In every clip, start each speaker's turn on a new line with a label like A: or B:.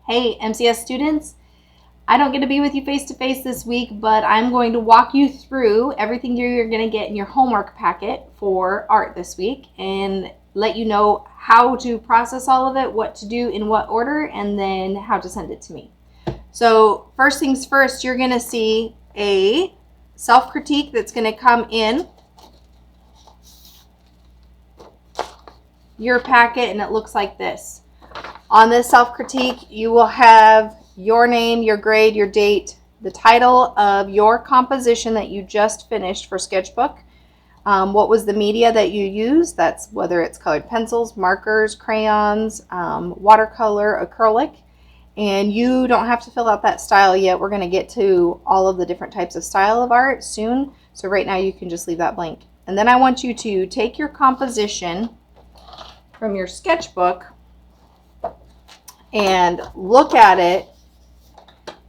A: Hey, MCS students, I don't get to be with you face to face this week, but I'm going to walk you through everything you're going to get in your homework packet for art this week and let you know how to process all of it, what to do in what order, and then how to send it to me. So first things first, you're going to see a self-critique that's going to come in your packet, and it looks like this. On this self-critique, you will have your name, your grade, your date, the title of your composition that you just finished for sketchbook, what was the media that you used, that's whether it's colored pencils, markers, crayons, watercolor, acrylic, and you don't have to fill out that style yet. We're going to get to all of the different types of style of art soon, so right now you can just leave that blank. And then I want you to take your composition from your sketchbook and look at it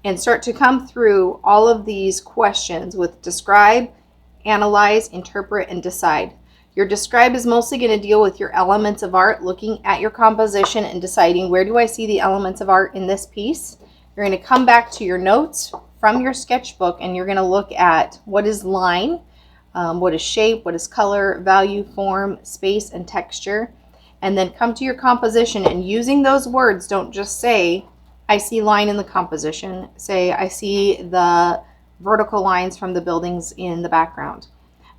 A: and start to come through all of these questions with describe, analyze, interpret, and decide. Your describe is mostly going to deal with your elements of art, looking at your composition and deciding where do I see the elements of art in this piece. You're going to come back to your notes from your sketchbook and you're going to look at what is line, what is shape, what is color, value, form, space, and texture. And then come to your composition and using those words, don't just say, I see line in the composition. Say, I see the vertical lines from the buildings in the background.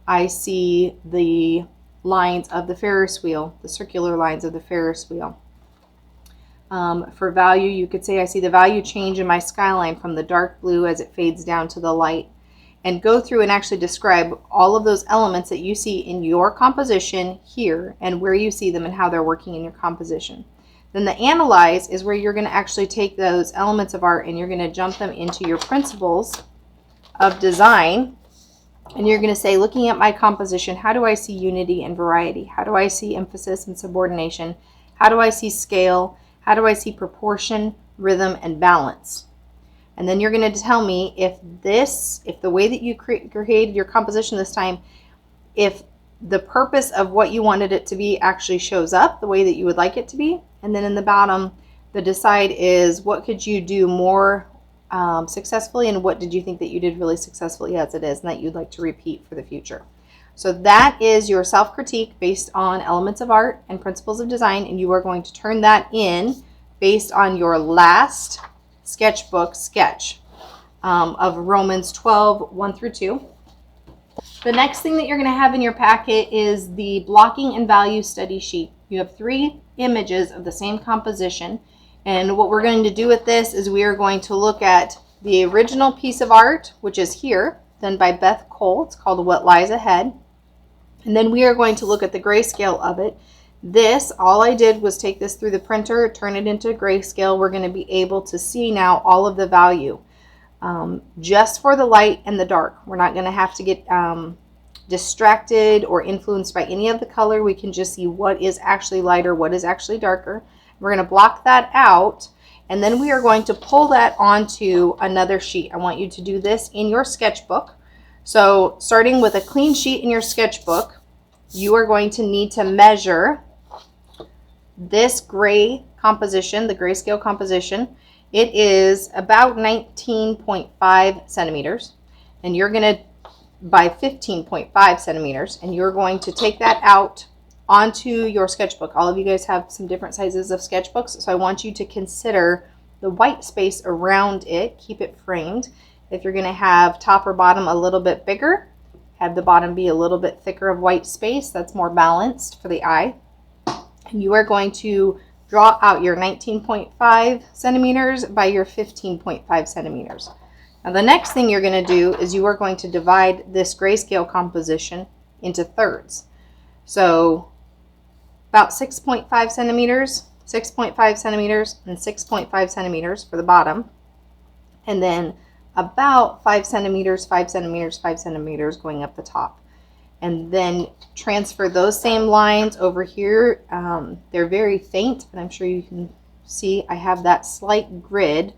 A: I see the lines of the Ferris wheel, the circular lines of the Ferris wheel. For value, you could say, I see the value change in my skyline from the dark blue as it fades down to the light. And go through and actually describe all of those elements that you see in your composition here and where you see them and how they're working in your composition. Then the analyze is where you're going to actually take those elements of art and you're going to jump them into your principles of design. And you're going to say, looking at my composition, how do I see unity and variety? How do I see emphasis and subordination? How do I see scale? How do I see proportion, rhythm, and balance? And then you're going to tell me if the way that you created your composition this time, if the purpose of what you wanted it to be actually shows up the way that you would like it to be. And then in the bottom, the decide is what could you do more successfully and what did you think that you did really successfully as it is and that you'd like to repeat for the future. So that is your self-critique based on elements of art and principles of design, and you are going to turn that in based on your last sketchbook sketch of Romans 12, 1 through 2. The next thing that you're going to have in your packet is the blocking and value study sheet. You have 3 images of the same composition, and what we're going to do with this is we are going to look at the original piece of art, which is here, done by Beth Cole. It's called What Lies Ahead. And then we are going to look at the grayscale of it. This, all I did was take this through the printer, turn it into grayscale. We're going to be able to see now all of the value just for the light and the dark. We're not going to have to get distracted or influenced by any of the color. We can just see what is actually lighter, what is actually darker. We're going to block that out, and then we are going to pull that onto another sheet. I want you to do this in your sketchbook. So starting with a clean sheet in your sketchbook, you are going to need to measure this gray composition, the grayscale composition. It is about 19.5 centimeters, and you're going to, by 15.5 centimeters, and you're going to take that out onto your sketchbook. All of you guys have some different sizes of sketchbooks, so I want you to consider the white space around it. Keep it framed. If you're going to have top or bottom a little bit bigger, have the bottom be a little bit thicker of white space. That's more balanced for the eye. And you are going to draw out your 19.5 centimeters by your 15.5 centimeters. Now the next thing you're going to do is you are going to divide this grayscale composition into thirds. So about 6.5 centimeters, 6.5 centimeters, and 6.5 centimeters for the bottom. And then about 5 centimeters, 5 centimeters, 5 centimeters going up the top. And then transfer those same lines over here. They're very faint, but I'm sure you can see I have that slight grid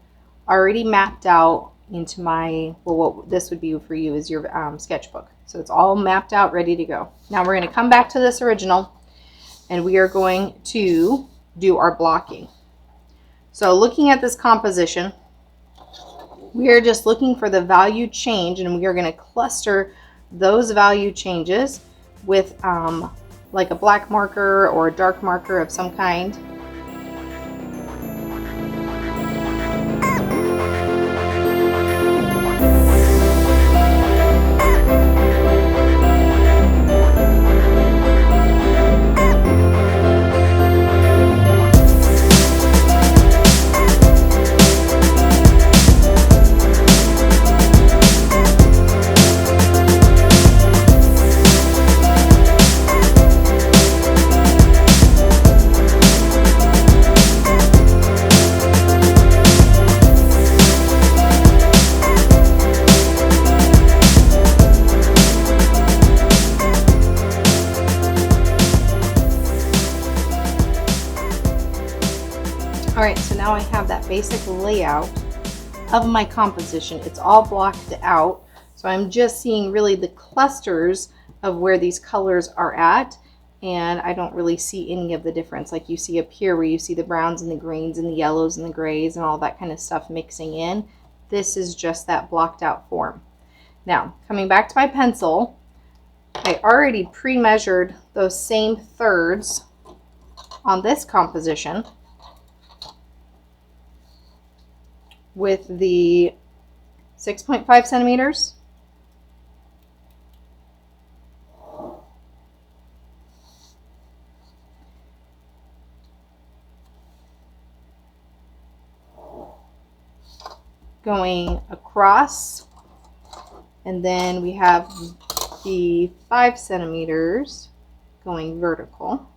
A: already mapped out into my, well, what this would be for you is your sketchbook. So it's all mapped out, ready to go. Now we're going to come back to this original, and we are going to do our blocking. So looking at this composition, we are just looking for the value change, and we are going to cluster those value changes with like a black marker or a dark marker of some kind. All right, so now I have that basic layout of my composition. It's all blocked out. So I'm just seeing really the clusters of where these colors are at, and I don't really see any of the difference like you see up here where you see the browns and the greens and the yellows and the grays and all that kind of stuff mixing in. This is just that blocked out form. Now, coming back to my pencil, I already pre-measured those same thirds on this composition with the 6.5 centimeters. Going across, and then we have the 5 centimeters going vertical.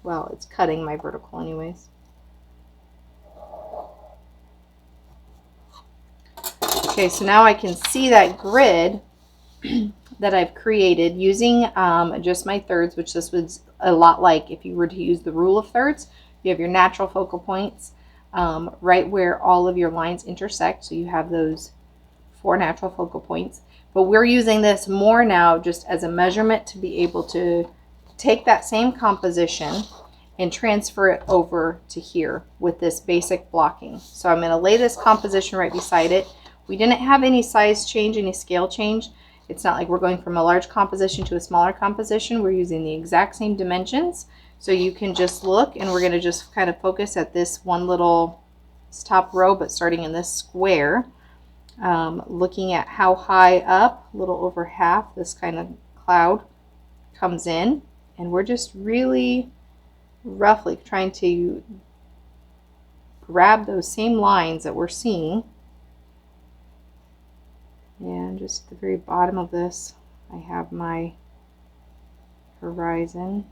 A: Well, it's cutting my vertical anyways. Okay, so now I can see that grid that I've created using just my thirds, which this was a lot like if you were to use the rule of thirds. You have your natural focal points right where all of your lines intersect. So you have those 4 natural focal points. But we're using this more now just as a measurement to be able to take that same composition and transfer it over to here with this basic blocking. So I'm going to lay this composition right beside it. We didn't have any size change, any scale change. It's not like we're going from a large composition to a smaller composition. We're using the exact same dimensions. So you can just look, and we're going to just kind of focus at this one little top row, but starting in this square, looking at how high up, a little over half, this kind of cloud comes in. And we're just really roughly trying to grab those same lines that we're seeing. And just at the very bottom of this, I have my horizon.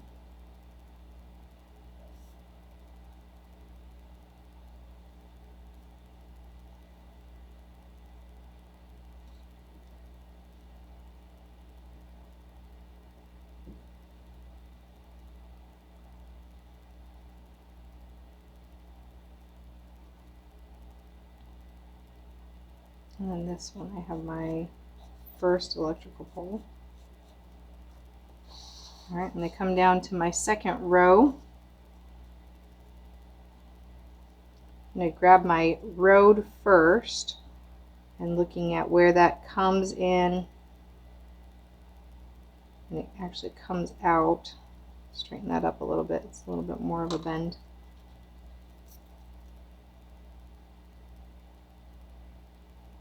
A: And then this one, I have my first electrical pole. All right, and I come down to my second row. I'm going to grab my road first and looking at where that comes in, and it actually comes out. Straighten that up a little bit. It's a little bit more of a bend.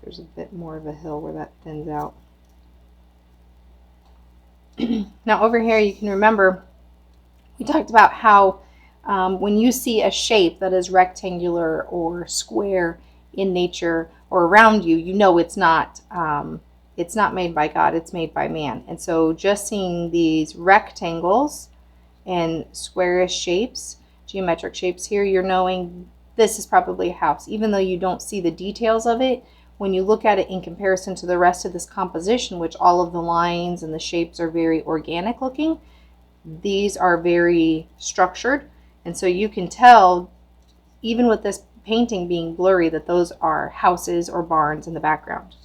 A: There's a bit more of a hill where that thins out. Now over here you can remember we talked about how when you see a shape that is rectangular or square in nature or around you, you know it's not made by God, it's made by man. And so just seeing these rectangles and squarish shapes, geometric shapes here, you're knowing this is probably a house. Even though you don't see the details of it, when you look at it in comparison to the rest of this composition, which all of the lines and the shapes are very organic looking, these are very structured. And so you can tell, even with this painting being blurry, that those are houses or barns in the background.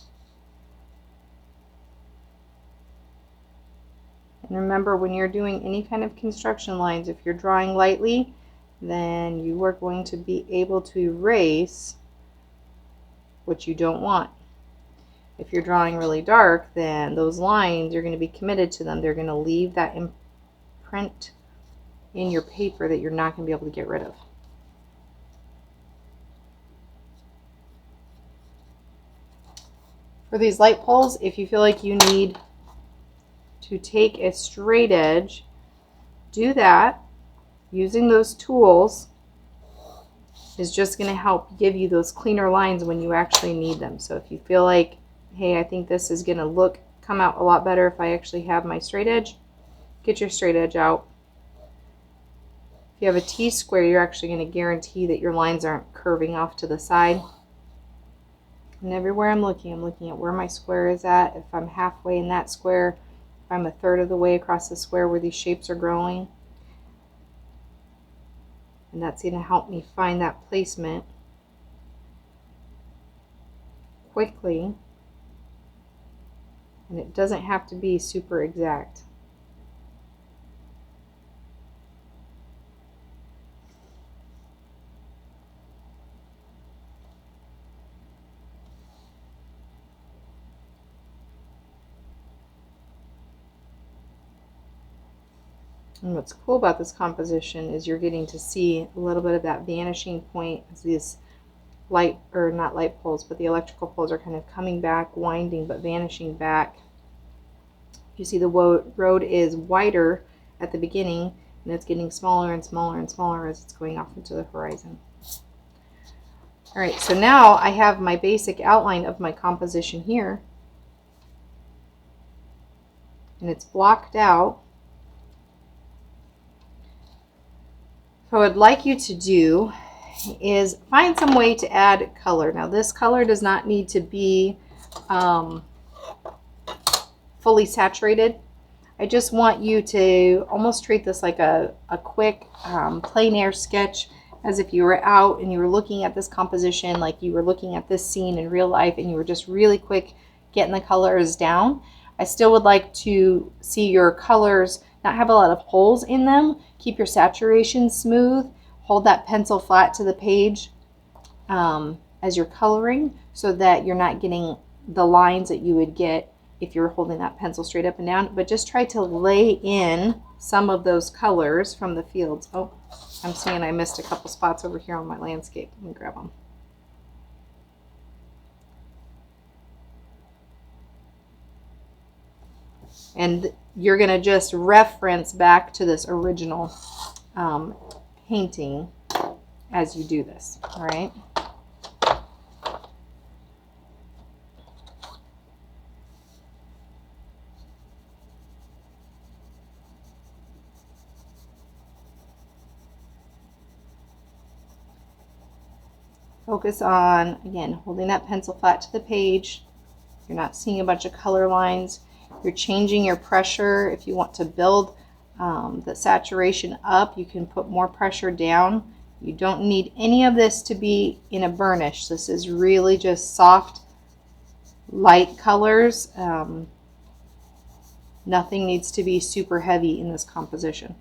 A: And remember, when you're doing any kind of construction lines, if you're drawing lightly, then you are going to be able to erase what you don't want. If you're drawing really dark, then those lines, you're going to be committed to them. They're going to leave that imprint in your paper that you're not going to be able to get rid of. For these light poles, if you feel like you need to take a straight edge, do that. Using those tools is just going to help give you those cleaner lines when you actually need them. So if you feel like, hey, I think this is going to come out a lot better if I actually have my straight edge, get your straight edge out. If you have a T-square, you're actually going to guarantee that your lines aren't curving off to the side. And everywhere I'm looking at where my square is at. If I'm halfway in that square, if I'm a third of the way across the square where these shapes are growing. And that's going to help me find that placement quickly. And it doesn't have to be super exact. And what's cool about this composition is you're getting to see a little bit of that vanishing point as these light, or not light poles, but the electrical poles are kind of coming back, winding, but vanishing back. You see the road is wider at the beginning, and it's getting smaller and smaller and smaller as it's going off into the horizon. All right, so now I have my basic outline of my composition here, and it's blocked out. What I would like you to do is find some way to add color. Now this color does not need to be fully saturated. I just want you to almost treat this like a quick plein air sketch, as if you were out and you were looking at this composition like you were looking at this scene in real life, and you were just really quick getting the colors down. I still would like to see your colors not have a lot of holes in them. Keep your saturation smooth. Hold that pencil flat to the page as you're coloring, so that you're not getting the lines that you would get if you're holding that pencil straight up and down. But just try to lay in some of those colors from the fields. Oh, I'm seeing I missed a couple spots over here on my landscape. Let me grab them. And you're going to just reference back to this original painting as you do this, all right? Focus on, again, holding that pencil flat to the page. You're not seeing a bunch of color lines. You're changing your pressure. If you want to build the saturation up, you can put more pressure down. You don't need any of this to be in a burnish. This is really just soft, light colors. Nothing needs to be super heavy in this composition.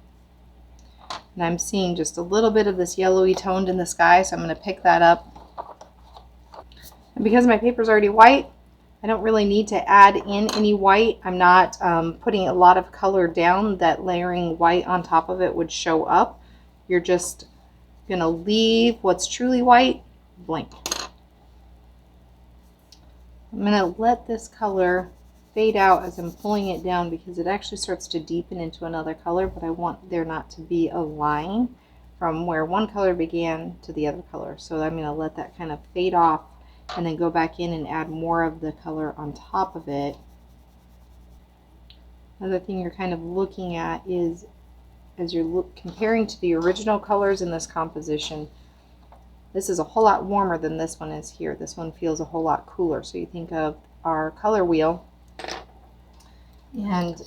A: And I'm seeing just a little bit of this yellowy toned in the sky, so I'm going to pick that up. And because my paper's already white, I don't really need to add in any white. I'm not putting a lot of color down that layering white on top of it would show up. You're just going to leave what's truly white blank. I'm going to let this color fade out as I'm pulling it down, because it actually starts to deepen into another color, but I want there not to be a line from where one color began to the other color. So I'm going to let that kind of fade off and then go back in and add more of the color on top of it. Another thing you're kind of looking at is, as you're comparing to the original colors in this composition, this is a whole lot warmer than this one is here. This one feels a whole lot cooler. So you think of our color wheel, and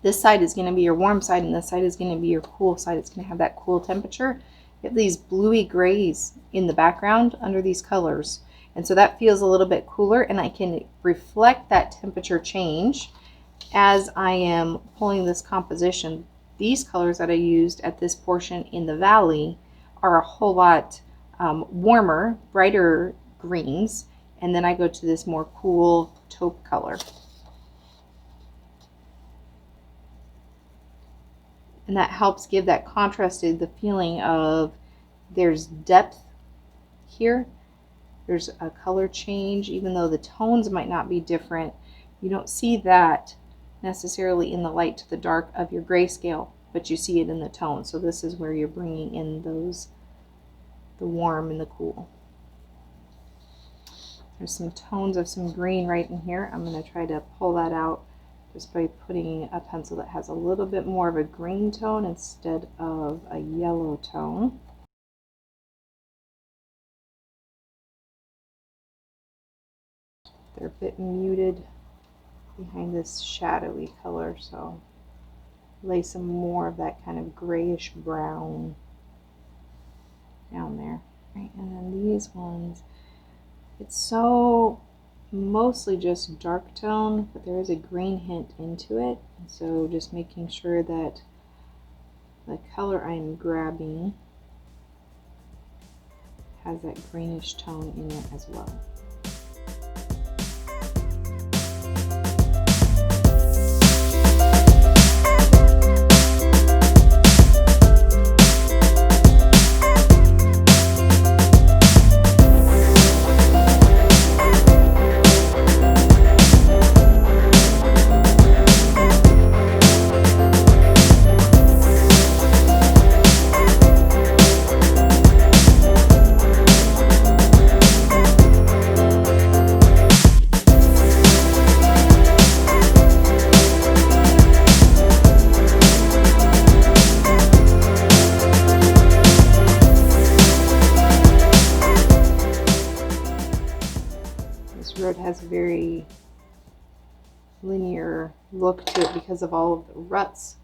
A: this side is going to be your warm side, and this side is going to be your cool side. It's going to have that cool temperature. You have these bluey grays in the background under these colors. And so that feels a little bit cooler, and I can reflect that temperature change as I am pulling this composition, these colors that I used at this portion in the valley are a whole lot warmer, brighter greens, and then I go to this more cool taupe color. And that helps give that contrasted the feeling of there's depth here. There's a color change, even though the tones might not be different. You don't see that necessarily in the light to the dark of your grayscale, but you see it in the tone. So this is where you're bringing in those, the warm and the cool. There's some tones of some green right in here. I'm going to try to pull that out just by putting a pencil that has a little bit more of a green tone instead of a yellow tone. They're a bit muted behind this shadowy color, so lay some more of that kind of grayish brown down there. Right, and then these ones, it's so mostly just dark tone, but there is a green hint into it, and so just making sure that the color I'm grabbing has that greenish tone in it as well. Road has a very linear look to it because of all of the ruts.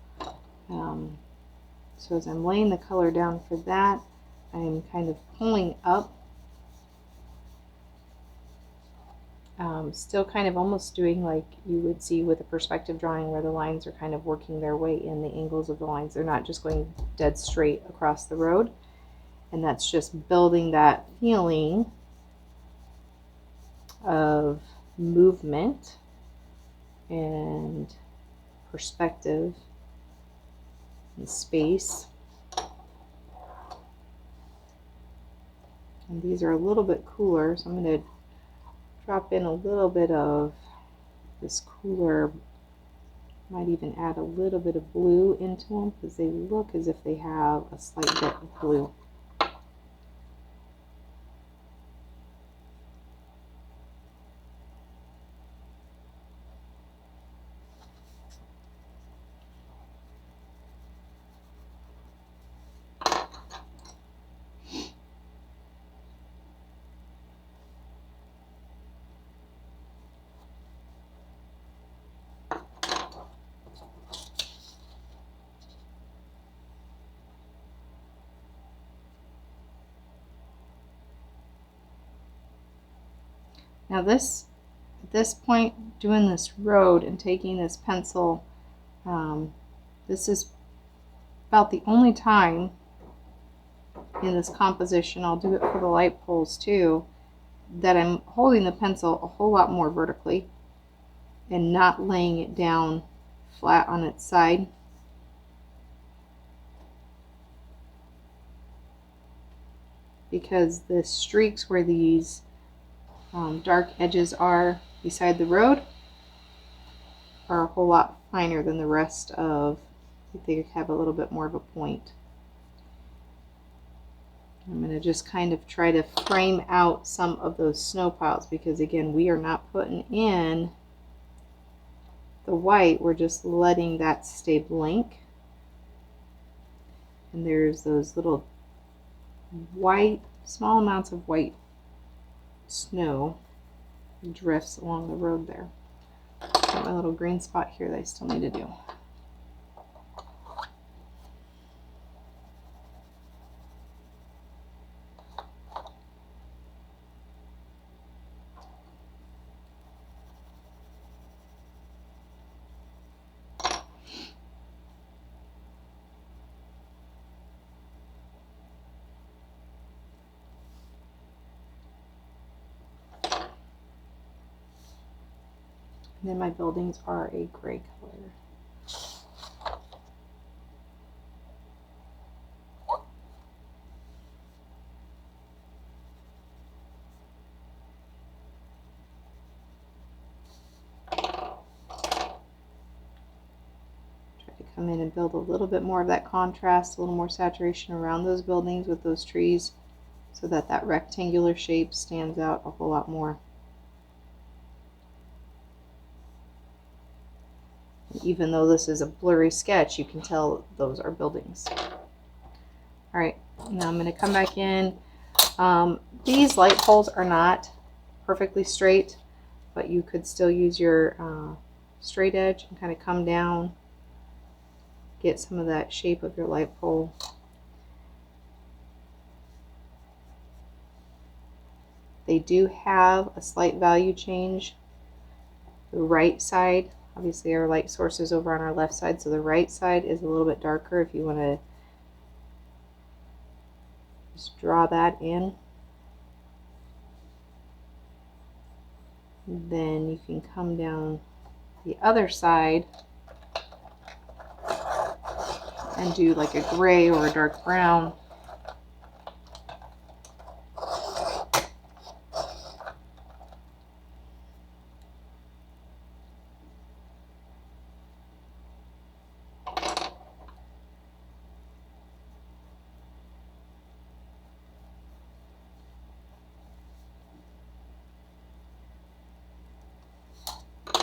A: So as I'm laying the color down for that, I'm kind of pulling up, still kind of almost doing like you would see with a perspective drawing where the lines are kind of working their way in, the angles of the lines. They're not just going dead straight across the road. And that's just building that feeling of movement and perspective and space. And these are a little bit cooler, so I'm going to drop in a little bit of this cooler, might even add a little bit of blue into them because they look as if they have a slight bit of blue. Now at this point, doing this road and taking this pencil, this is about the only time in this composition, I'll do it for the light poles too, that I'm holding the pencil a whole lot more vertically and not laying it down flat on its side. Because the streaks where these dark edges are beside the road are a whole lot finer than the rest of, they have a little bit more of a point. I'm going to just kind of try to frame out some of those snow piles because again, we are not putting in the white, we're just letting that stay blank. And there's those little white, small amounts of white snow drifts along the road there. Got my little green spot here that I still need to do. And then my buildings are a gray color. Come in and build a little bit more of that contrast, a little more saturation around those buildings with those trees, so that that rectangular shape stands out a whole lot more. And even though this is a blurry sketch, you can tell those are buildings. All right, now I'm going to come back in. These light poles are not perfectly straight, but you could still use your straight edge and kind of come down, get some of that shape of your light pole. They do have a slight value change. The right side, obviously our light source is over on our left side, so the right side is a little bit darker. If you want to just draw that in, then you can come down the other side and do like a gray or a dark brown.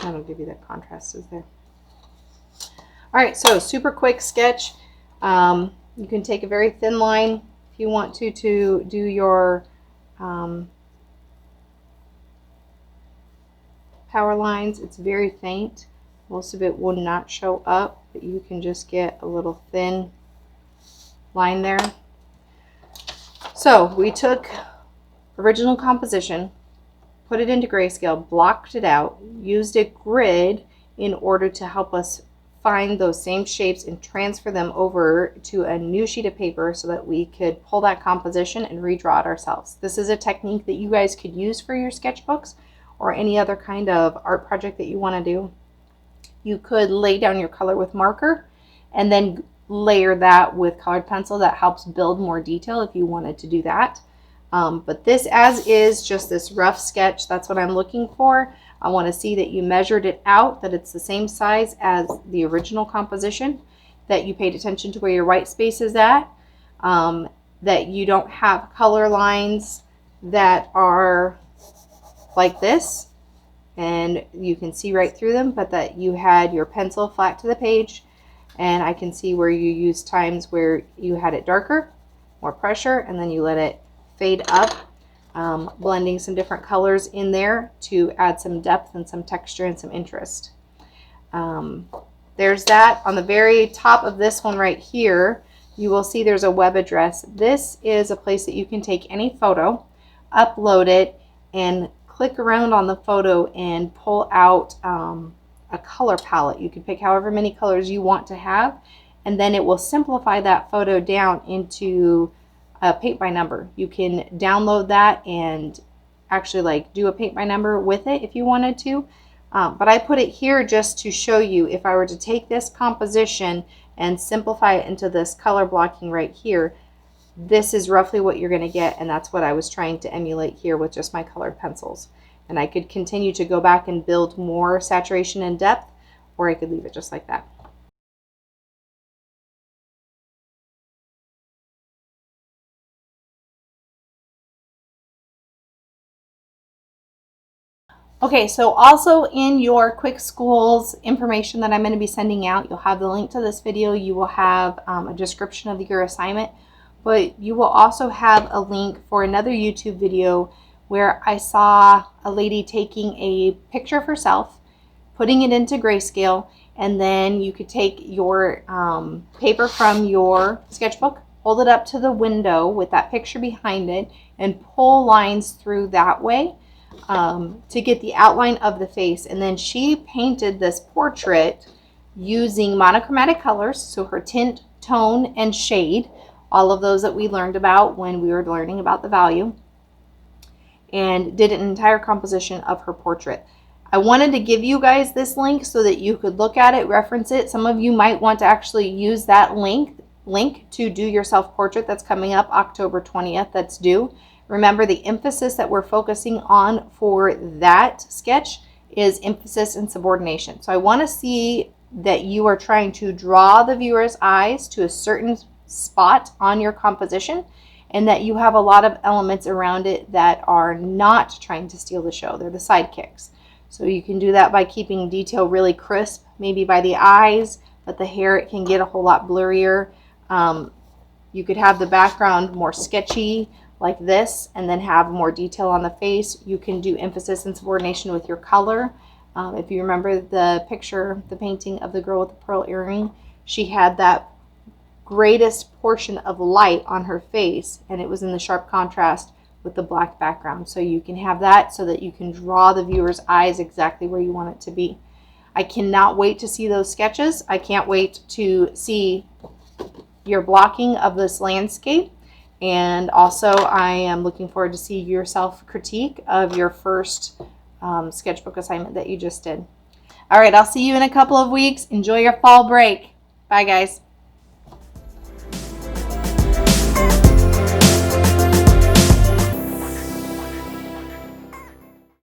A: That'll give you that contrast is there. All right, so super quick sketch. You can take a very thin line if you want to do your power lines. It's very faint. Most of it will not show up, but you can just get a little thin line there. So we took original composition, put it into grayscale, blocked it out, used a grid in order to help us find those same shapes and transfer them over to a new sheet of paper so that we could pull that composition and redraw it ourselves. This is a technique that you guys could use for your sketchbooks or any other kind of art project that you want to do. You could lay down your color with marker and then layer that with colored pencil. That helps build more detail if you wanted to do that. But this as is, just this rough sketch, that's what I'm looking for. I want to see that you measured it out, that it's the same size as the original composition, that you paid attention to where your white space is at, that you don't have color lines that are like this and you can see right through them, but that you had your pencil flat to the page, and I can see where you used times where you had it darker, more pressure, and then you let it fade up, blending some different colors in there to add some depth and some texture and some interest. There's that. On the very top of this one right here, you will see there's a web address. This is a place that you can take any photo, upload it, and click around on the photo and pull out a color palette. You can pick however many colors you want to have, and then it will simplify that photo down into a paint by number. You can download that and actually like do a paint by number with it if you wanted to. But I put it here just to show you if I were to take this composition and simplify it into this color blocking right here, this is roughly what you're going to get, and that's what I was trying to emulate here with just my colored pencils. And I could continue to go back and build more saturation and depth, or I could leave it just like that. Okay, so also in your quick schools information that I'm going to be sending out, you'll have the link to this video. You will have a description of your assignment, but you will also have a link for another YouTube video where I saw a lady taking a picture of herself, putting it into grayscale, and then you could take your paper from your sketchbook, hold it up to the window with that picture behind it, and pull lines through that way to get the outline of the face. And then she painted this portrait using monochromatic colors, so her tint, tone, and shade, all of those that we learned about when we were learning about the value, and did an entire composition of her portrait. I wanted to give you guys this link so that you could look at it, reference it. Some of you might want to actually use that link to do your self-portrait that's coming up October 20th, that's due. Remember, the emphasis that we're focusing on for that sketch is emphasis and subordination. So I want to see that you are trying to draw the viewer's eyes to a certain spot on your composition, and that you have a lot of elements around it that are not trying to steal the show. They're the sidekicks. So you can do that by keeping detail really crisp, maybe by the eyes, but the hair, it can get a whole lot blurrier. You could have the background more sketchy like this, and then have more detail on the face. You can do emphasis and subordination with your color. If you remember the picture, the painting of the girl with the pearl earring, she had that greatest portion of light on her face, and it was in the sharp contrast with the black background. So you can have that so that you can draw the viewer's eyes exactly where you want it to be. I cannot wait to see those sketches. I can't wait to see your blocking of this landscape. And also I am looking forward to see your self-critique of your first sketchbook assignment that you just did. All right, I'll see you in a couple of weeks. Enjoy your fall break. Bye, guys.